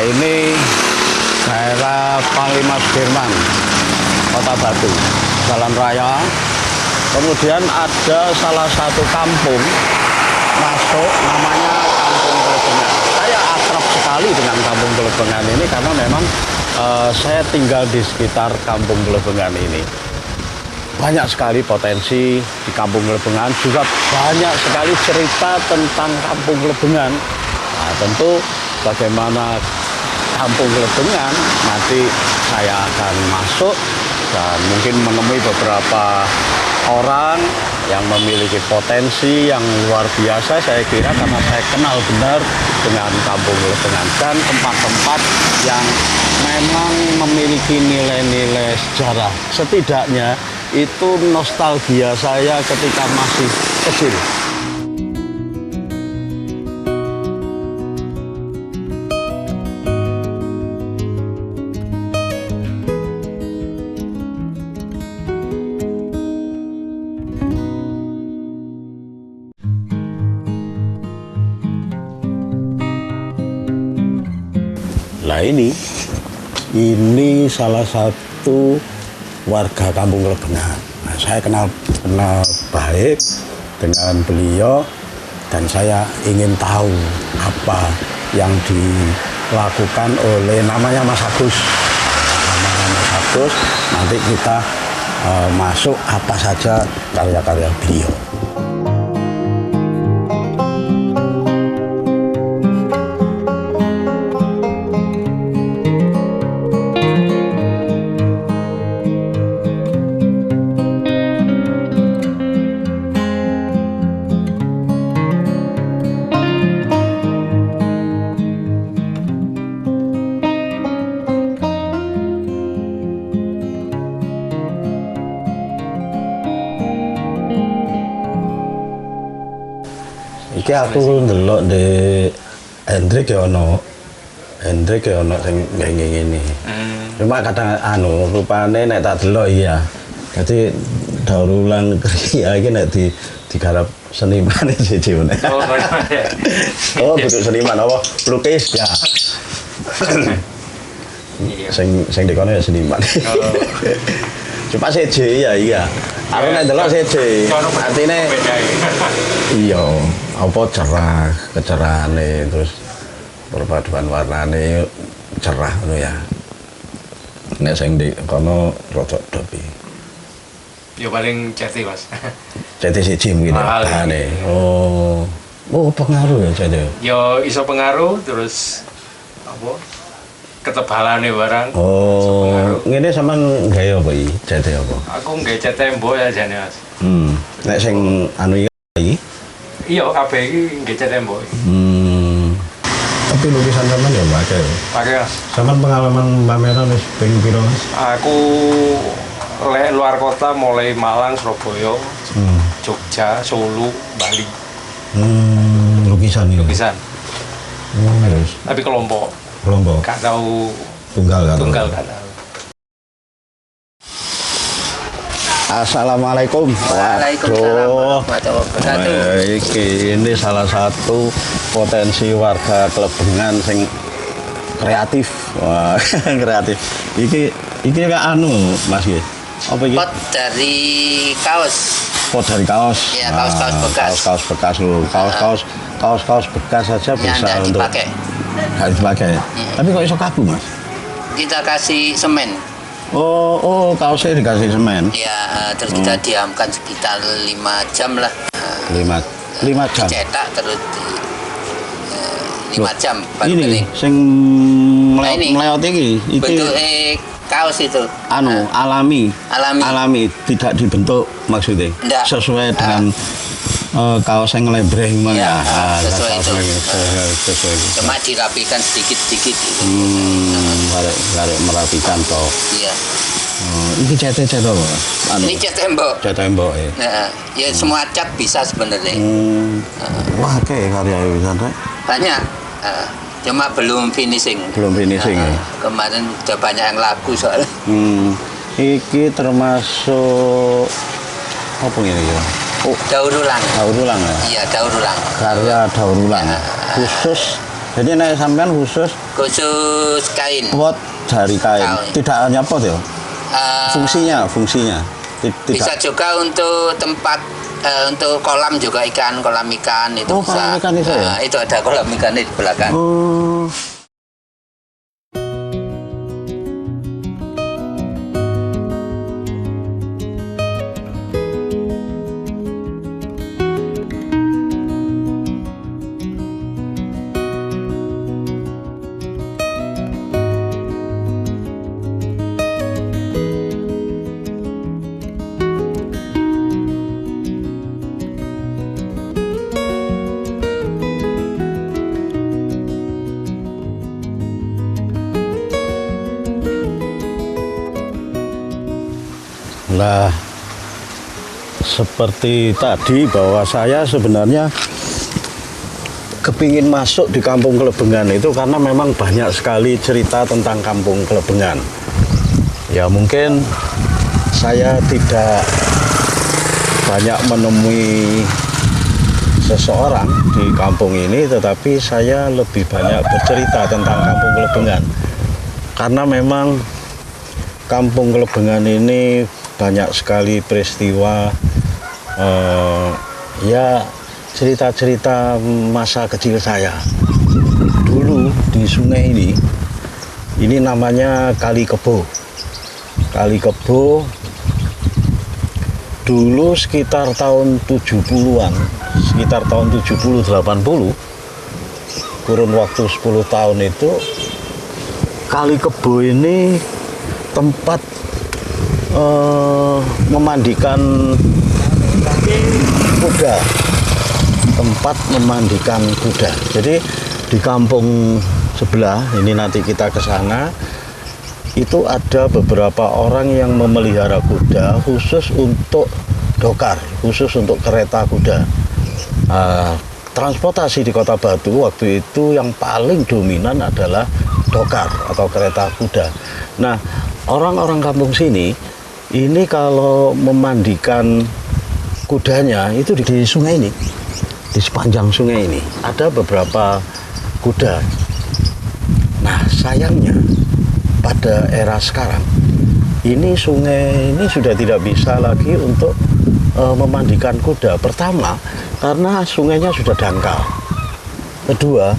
ini daerah Panglima Sudirman, Kota Batu, Jalan Raya. Kemudian ada salah satu kampung masuk, namanya Kampung Glebengan. Saya akrab sekali dengan Kampung Glebengan ini karena memang saya tinggal di sekitar Kampung Glebengan ini. Banyak sekali potensi di Kampung Glebengan, juga banyak sekali cerita tentang Kampung Glebengan. Nah, tentu bagaimana Kampung Glebengan nanti saya akan masuk dan mungkin menemui beberapa orang yang memiliki potensi yang luar biasa, saya kira, karena saya kenal benar dengan Kampung Glebengan dan tempat-tempat yang memang memiliki nilai-nilai sejarah. Setidaknya itu nostalgia saya ketika masih kecil. Nah ini salah satu warga Kampung Glebengan. Nah, saya kenal baik dengan beliau dan saya ingin tahu apa yang dilakukan oleh namanya Mas Agus. Namanya Mas Agus, nanti kita masuk apa saja karya-karya beliau. Iki aku ndelok di Hendrik ya ono sing ngene. Cuma kadang rupane nek tak delok iya. Dadi daur ulang kriya iki nek digarap seniman siji meneh. Oh, kudu seniman apa? Pelukis ya. Sing dikono ya seniman. Cuma siji ya iya. Aku nek delok siji. Artine iya, apa cerah, kecerahane, terus perpaduan warnane cerah ngono ya. Nek sing di kono rada dopi. Ya paling ceti, Mas. Ceti siji mungkin bahane. Oh, pengaruh ya ceti. Ya iso pengaruh, terus apa? Ketebalannya barang. Oh, ngene sampean gawe apa iki? Ceti apa? Aku nggawe cat tembok ya jane, Mas. Nek sing anu iki? Iya, kabeh iki nggawe cat tembok. Tapi lukisan sampean ya pakai. Pakai, Mas. Sampean pengalaman pameran wis ping pira, Mas? Aku luar kota mulai Malang, Surabaya, Jogja, Solo, Bali. Lukisan ini. Lukisan. Terus. Tapi kelompok. Gak tahu Tunggal kan tahu. Assalamualaikum. Waalaikumsalam warahmatullahi wabarakatuh. Ini salah satu potensi warga Glebengan sing kreatif. Wah, kreatif. Iki kan Mas nggih. Apa iki? Pot dari kaos. Pot dari kaos. Iya, kaos-kaos bekas. Kaos bekas lho. Kaos bekas saja bisa untuk dipakai. Nggak dipakai. Tapi kok iso kaku, Mas? Kita kasih semen. Oh, kaosnya dikasih semen. Ya, terus kita diamkan sekitar 5 jam lah. 5 jam. Dicetak terus 5 jam baru ini kering. sing meleot iki bentuk kaos itu alami tidak dibentuk maksudnya. Nggak. Sesuai dengan kaos yang ngelebreh gimana ya, sesuai itu. Sesuai itu. Cuma dirapikan sedikit-sedikit gitu. Harus merapikan toh. Iya. Ini cat apa? Ini cat tembok. Cat tembok ya. Nah, ya semua cat bisa sebenarnya. Wah, kayak karya bisa Banyak. Cuma belum finishing. Ya. Kemarin udah banyak yang laku soalnya. Iki termasuk apa ini ya? Daur ulang. Daur ulang ya? Iya, daur ulang. Karya daur ulang. Khusus Jadi nek sampean khusus khusus kain. pot dari kain. Kain. Tidak hanya pot ya. Fungsinya. Tidak. Bisa juga untuk tempat untuk kolam juga kolam ikan itu Oh, bisa. kolam ikan bisa ya? Itu ada kolam ikan di belakang. Oh. Nah, seperti tadi bahwa saya sebenarnya kepingin masuk di Kampung Klebengan itu karena memang banyak sekali cerita tentang Kampung Klebengan. Ya mungkin saya tidak banyak menemui seseorang di kampung ini, tetapi saya lebih banyak bercerita tentang Kampung Klebengan. Karena memang Kampung Klebengan ini banyak sekali peristiwa, ya cerita-cerita masa kecil saya. Dulu di sungai ini namanya Kali Kebo. Kali Kebo dulu sekitar tahun 70-an, sekitar tahun 70-80, kurun waktu 10 tahun itu, Kali Kebo ini tempat memandikan kuda, tempat memandikan kuda. Jadi di kampung sebelah ini, nanti kita ke sana, itu ada beberapa orang yang memelihara kuda khusus untuk dokar, khusus untuk kereta kuda. Transportasi di Kota Batu waktu itu yang paling dominan adalah dokar atau kereta kuda. Nah, orang-orang kampung sini ini kalau memandikan kudanya itu di sungai ini, di sepanjang sungai ini ada beberapa kuda. Nah, sayangnya pada era sekarang ini sungai ini sudah tidak bisa lagi untuk memandikan kuda. Pertama, karena sungainya sudah dangkal. Kedua,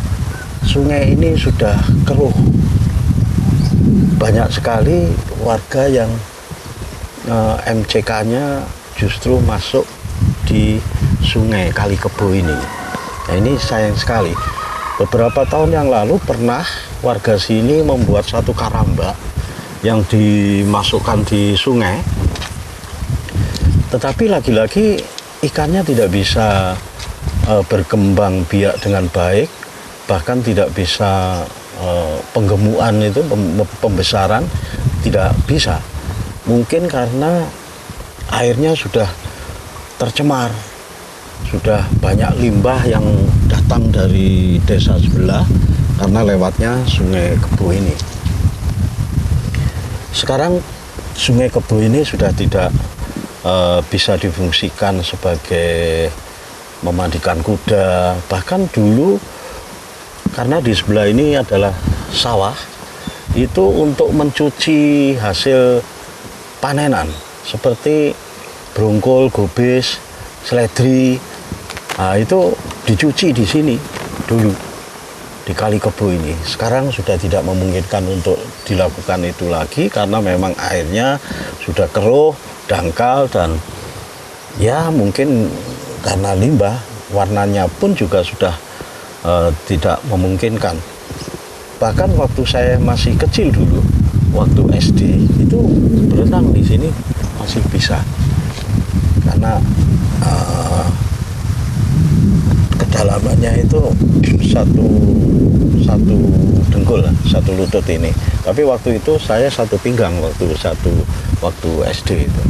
sungai ini sudah keruh. Banyak sekali warga yang MCK-nya justru masuk di sungai Kali Kebo ini. Nah, ini sayang sekali. Beberapa tahun yang lalu pernah warga sini membuat satu karamba yang dimasukkan di sungai. Tetapi lagi-lagi ikannya tidak bisa berkembang biak dengan baik, bahkan tidak bisa penggemukan itu, pembesaran tidak bisa. Mungkin karena airnya sudah tercemar, sudah banyak limbah yang datang dari desa sebelah karena lewatnya Sungai Kebo ini. Sekarang Sungai Kebo ini sudah tidak bisa difungsikan sebagai memandikan kuda. Bahkan dulu karena di sebelah ini adalah sawah, itu untuk mencuci hasil panenan seperti brongkol, gobis, seledri, nah, itu dicuci di sini dulu di Kali Kebo ini. Sekarang sudah tidak memungkinkan untuk dilakukan itu lagi karena memang airnya sudah keruh, dangkal, dan ya mungkin karena limbah, warnanya pun juga sudah tidak memungkinkan. Bahkan waktu saya masih kecil dulu, waktu SD itu berenang di sini masih bisa, karena kedalamannya itu satu dengkul, satu lutut ini. Tapi waktu itu saya satu pinggang waktu SD itu.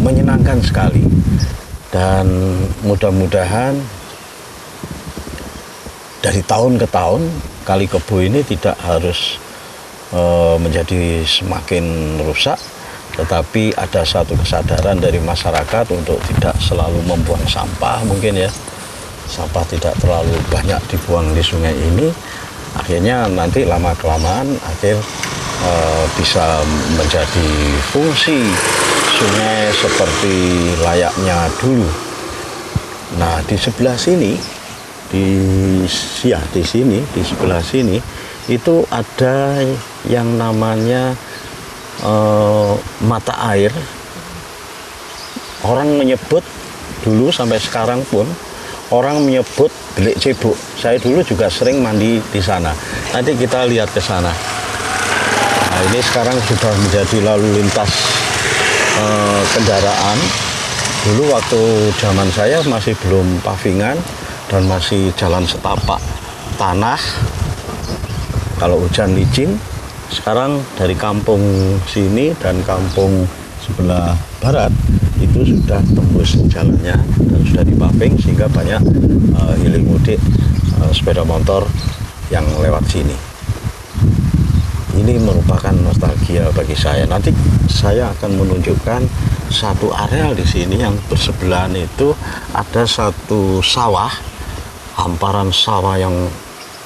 Menyenangkan sekali, dan mudah-mudahan dari tahun ke tahun Kali Kebo ini tidak harus menjadi semakin rusak, tetapi ada satu kesadaran dari masyarakat untuk tidak selalu membuang sampah mungkin ya. sampah tidak terlalu banyak dibuang di sungai ini, akhirnya nanti lama-kelamaan bisa menjadi fungsi sungai seperti layaknya dulu. Nah, di sebelah sini, di sebelah sini itu ada yang namanya mata air. Orang menyebut dulu sampai sekarang pun orang menyebut Belik Cibuk. Saya dulu juga sering mandi di sana. Nanti kita lihat ke sana. Nah, ini sekarang sudah menjadi lalu lintas kendaraan. Dulu waktu zaman saya masih belum pavingan dan masih jalan setapak tanah. Kalau hujan licin. Sekarang dari kampung sini dan kampung sebelah barat itu sudah tembus jalannya dan sudah dipaving sehingga banyak hilir mudik sepeda motor yang lewat sini. Ini merupakan nostalgia bagi saya. Nanti saya akan menunjukkan satu areal di sini yang bersebelahan itu ada satu sawah, hamparan sawah yang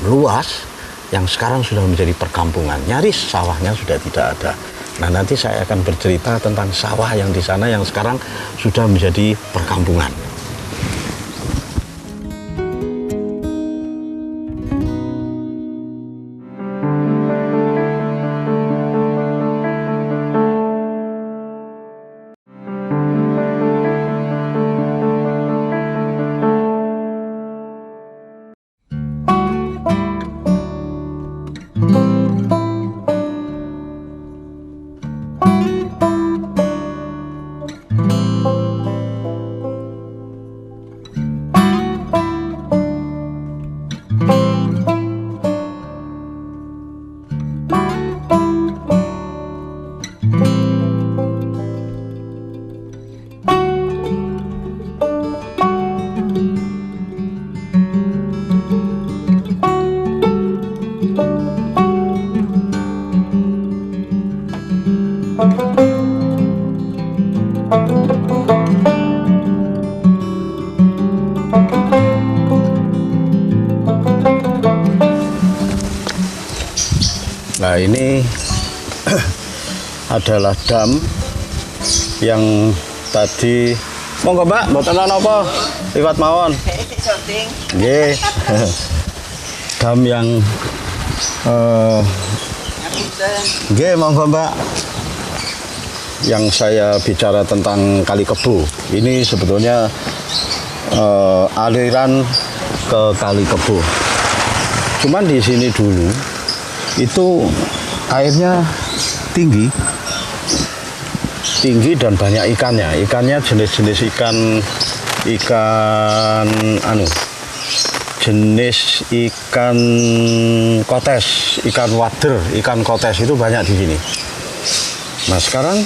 luas yang sekarang sudah menjadi perkampungan. Nyaris sawahnya sudah tidak ada. Nah, nanti saya akan bercerita tentang sawah yang di sana yang sekarang sudah menjadi perkampungan. Nah, ini adalah dam yang tadi monggo Mbak, mboten ana apa? Liwat mawon. Nggih. Dam yang nggih monggo Mbak. Yang saya bicara tentang Kali Kebo. Ini sebetulnya aliran ke Kali Kebo. Cuman di sini dulu itu airnya tinggi dan banyak ikannya. Ikannya jenis-jenis jenis ikan kotes, ikan wader, ikan kotes itu banyak di sini. Nah, sekarang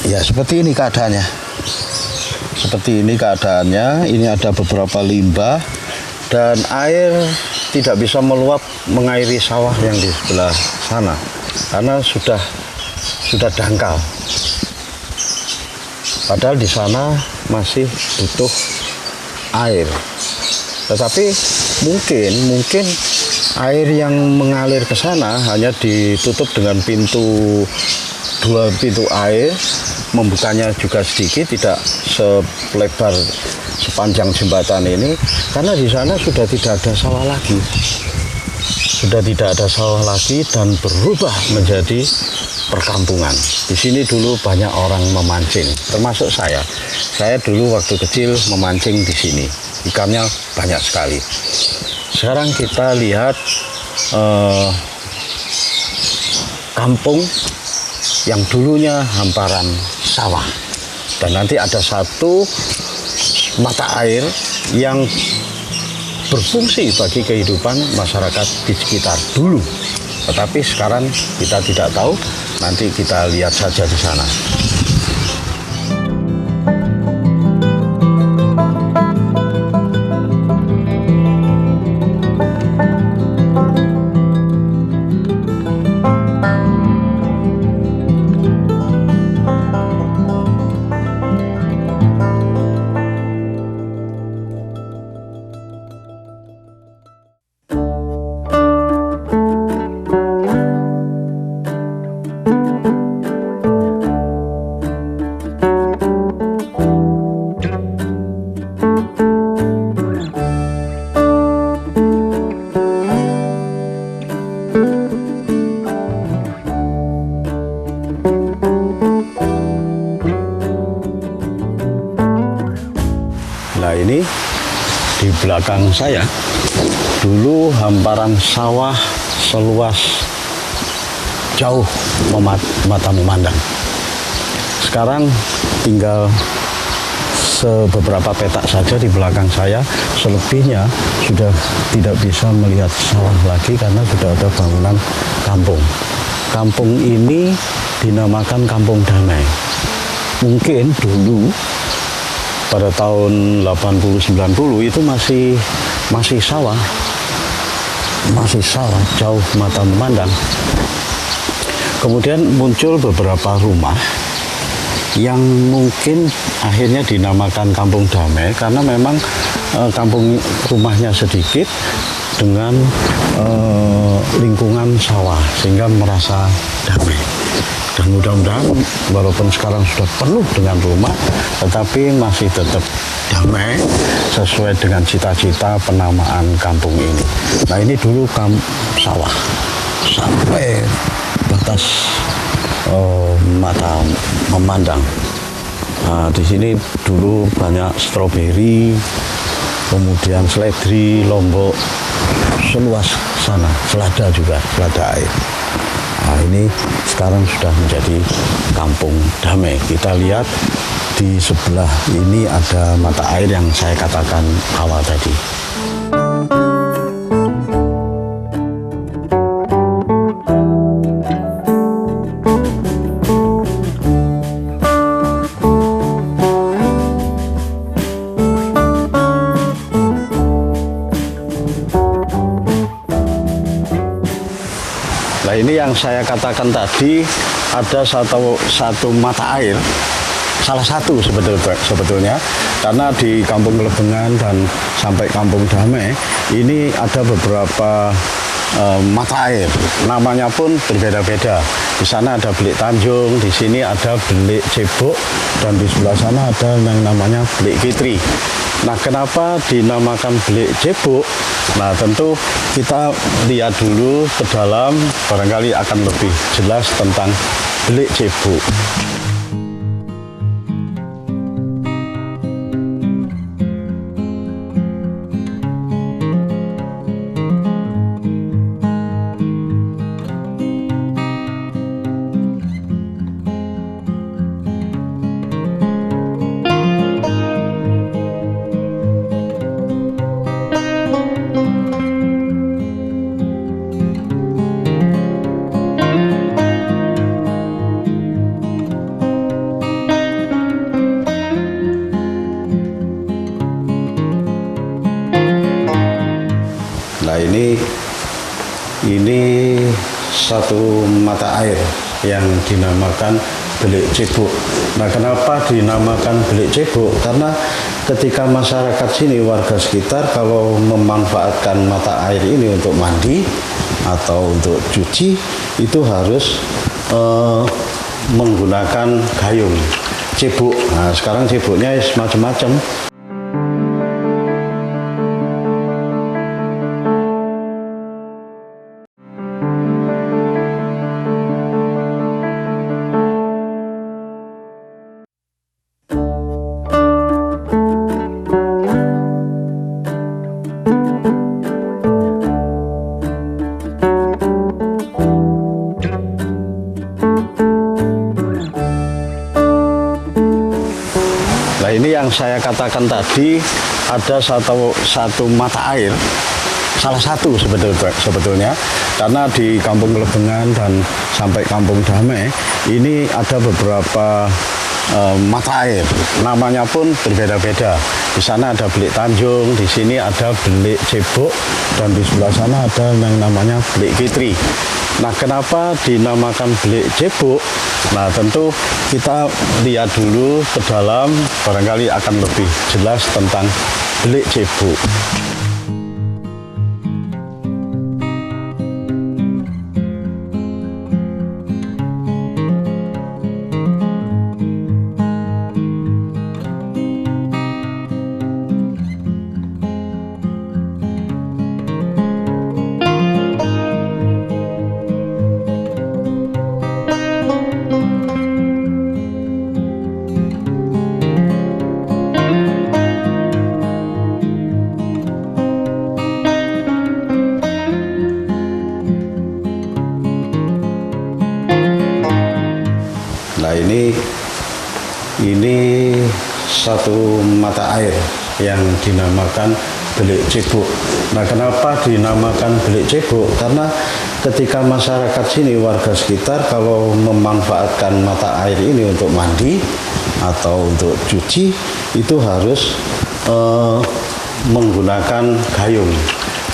ya seperti ini keadaannya. Ini ada beberapa limbah dan air tidak bisa meluap mengairi sawah yang di sebelah sana karena sudah dangkal. Padahal di sana masih butuh air. Tetapi mungkin air yang mengalir ke sana hanya ditutup dengan dua pintu air, membukanya juga sedikit, tidak selebar sepanjang jembatan ini, karena di sana sudah tidak ada sawah lagi dan berubah menjadi perkampungan. Di sini dulu banyak orang memancing, termasuk saya. Saya dulu waktu kecil memancing di sini, ikannya banyak sekali. Sekarang kita lihat kampung yang dulunya hamparan sawah, dan nanti ada satu mata air yang berfungsi bagi kehidupan masyarakat di sekitar dulu. Tetapi sekarang kita tidak tahu, nanti kita lihat saja di sana. belakang saya dulu hamparan sawah seluas jauh mata memandang. Sekarang tinggal beberapa petak saja di belakang saya, selebihnya sudah tidak bisa melihat sawah lagi karena sudah ada bangunan kampung. Kampung ini dinamakan Kampung Damai. Mungkin dulu pada tahun 80-90 itu masih sawah, jauh mata memandang. Kemudian muncul beberapa rumah yang mungkin akhirnya dinamakan Kampung Damai karena memang kampung rumahnya sedikit dengan lingkungan sawah sehingga merasa damai. Dan mudah-mudahan walaupun sekarang sudah penuh dengan rumah, tetapi masih tetap damai sesuai dengan cita-cita penamaan kampung ini. Nah, ini dulu sawah sampai batas mata memandang. Nah, di sini dulu banyak stroberi, kemudian seledri, lombok, seluas sana, selada juga, selada air. Nah, ini sekarang sudah menjadi Kampung Damai. Kita lihat di sebelah ini ada mata air yang saya katakan awal tadi. Nah, ini yang saya katakan tadi, ada satu mata air, salah satu sebetulnya, karena di Kampung Lebengan dan sampai Kampung Damai ini ada beberapa mata air, namanya pun berbeda-beda. Di sana ada Belik Tanjung, di sini ada Belik Cebok, dan di sebelah sana ada yang namanya Belik Fitri. Nah, kenapa dinamakan Belik Cebok? Nah, tentu kita lihat dulu ke dalam, barangkali akan lebih jelas tentang Belik Cebok. Nah, ini satu mata air yang dinamakan Belik Cebok. Nah, kenapa dinamakan Belik Cebok? Karena ketika masyarakat sini, warga sekitar, kalau memanfaatkan mata air ini untuk mandi atau untuk cuci, itu harus menggunakan gayung cebok. Nah, sekarang ceboknya macam-macam. Nah, ini yang saya katakan tadi, ada satu mata air, salah satu sebetulnya, karena di Kampung Lebengan dan sampai Kampung Damai ini ada beberapa mata air, namanya pun berbeda-beda. Di sana ada Belik Tanjung, di sini ada Belik Cebok, dan di sebelah sana ada yang namanya Belik Fitri. Nah, kenapa dinamakan Belik Cebok? Nah, tentu kita lihat dulu ke dalam, barangkali akan lebih jelas tentang Belik Cebok. ini satu mata air yang dinamakan Belik Cebok. Nah, kenapa dinamakan Belik Cebok? Karena ketika masyarakat sini, warga sekitar, kalau memanfaatkan mata air ini untuk mandi atau untuk cuci, itu harus menggunakan gayung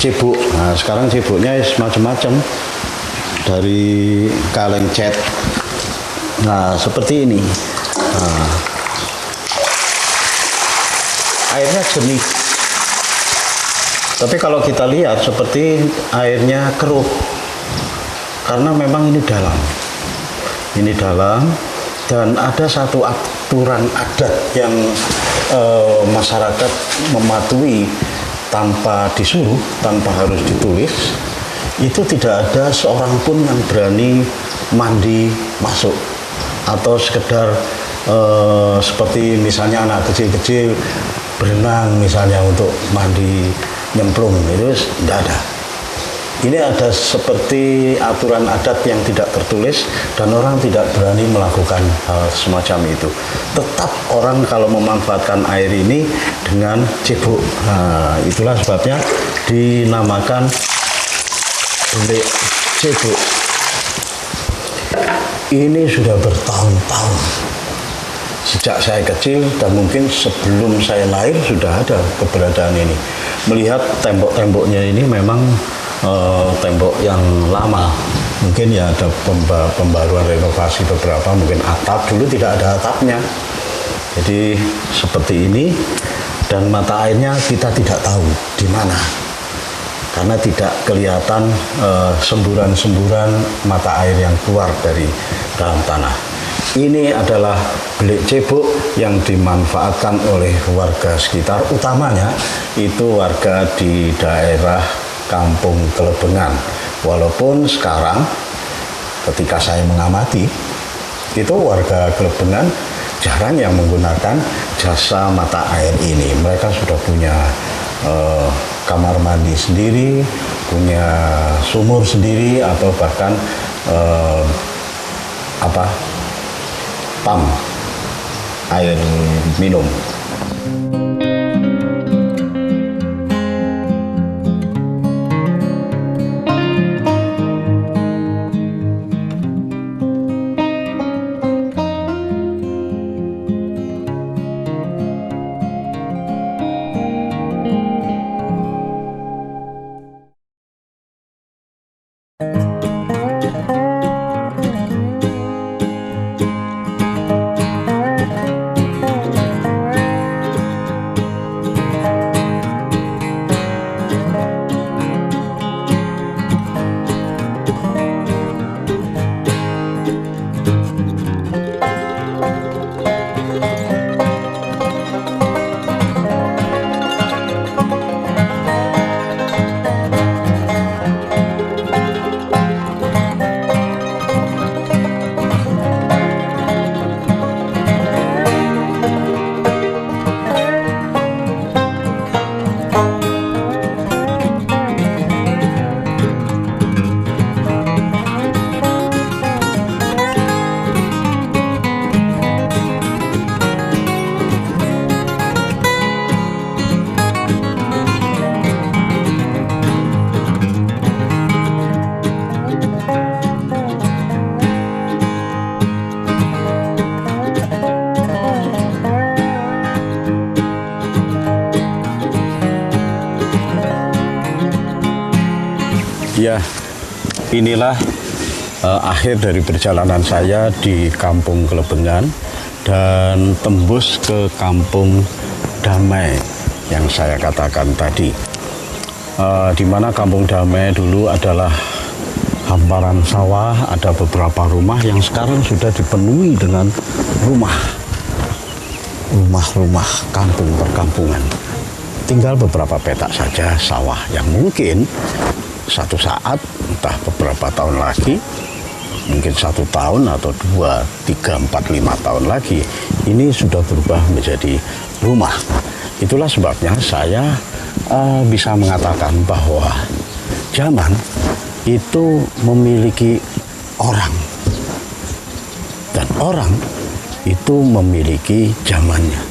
cebok. Nah, sekarang ceboknya macam-macam, dari kaleng cat. Nah, seperti ini. Nah, airnya jernih. Tapi kalau kita lihat seperti airnya keruh, karena memang ini dalam. Ini dalam, dan ada satu aturan adat yang masyarakat mematuhi tanpa disuruh, tanpa harus ditulis. Itu tidak ada seorang pun yang berani mandi masuk, atau sekedar seperti misalnya anak kecil-kecil berenang misalnya untuk mandi nyemplung, itu tidak ada. Ini ada seperti aturan adat yang tidak tertulis, dan orang tidak berani melakukan hal semacam itu. Tetap orang kalau memanfaatkan air ini dengan cebok. Nah, itulah sebabnya dinamakan Belik Cebok. Ini sudah bertahun-tahun. Sejak saya kecil, dan mungkin sebelum saya lahir sudah ada keberadaan ini. Melihat tembok-temboknya ini memang tembok yang lama. Mungkin ya ada pembaruan renovasi beberapa, mungkin atap. Dulu tidak ada atapnya. Jadi seperti ini, dan mata airnya kita tidak tahu di mana. Karena tidak kelihatan semburan-semburan mata air yang keluar dari dalam tanah. Ini adalah Belik Cebok yang dimanfaatkan oleh warga sekitar, utamanya itu warga di daerah Kampung Kelebengan. Walaupun sekarang ketika saya mengamati, itu warga Kelebengan jarang yang menggunakan jasa mata air ini. Mereka sudah punya kamar mandi sendiri, punya sumur sendiri, atau bahkan pam air minum. Ya, inilah akhir dari perjalanan saya di Kampung Kelebengan dan tembus ke Kampung Damai yang saya katakan tadi. Di mana Kampung Damai dulu adalah hamparan sawah, ada beberapa rumah yang sekarang sudah dipenuhi dengan rumah-rumah kampung perkampungan. Tinggal beberapa petak saja sawah yang mungkin satu saat, entah beberapa tahun lagi, mungkin 1 tahun atau 2, 3, 4, 5 tahun lagi, ini sudah berubah menjadi rumah. Itulah sebabnya saya bisa mengatakan bahwa zaman itu memiliki orang, dan orang itu memiliki zamannya.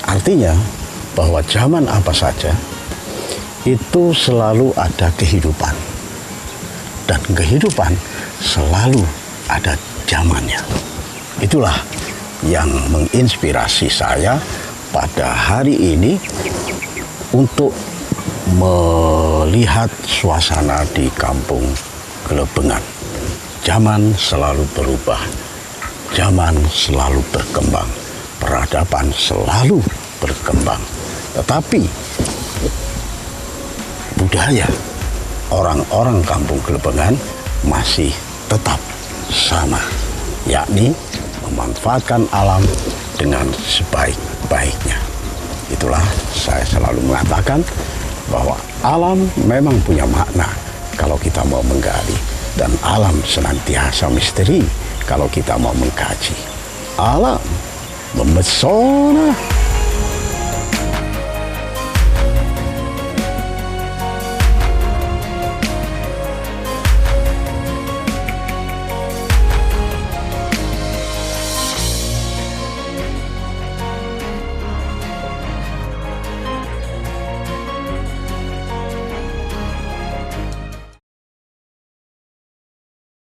Artinya bahwa zaman apa saja itu selalu ada kehidupan, dan kehidupan selalu ada zamannya. Itulah yang menginspirasi saya pada hari ini untuk melihat suasana di Kampung Gelebengan. Zaman selalu berubah, zaman selalu berkembang, peradaban selalu berkembang, tetapi budaya orang-orang Kampung Gelebengan masih tetap sama, yakni memanfaatkan alam dengan sebaik-baiknya. Itulah saya selalu mengatakan bahwa alam memang punya makna kalau kita mau menggali, dan alam senantiasa misteri kalau kita mau mengkaji. Alam memesona.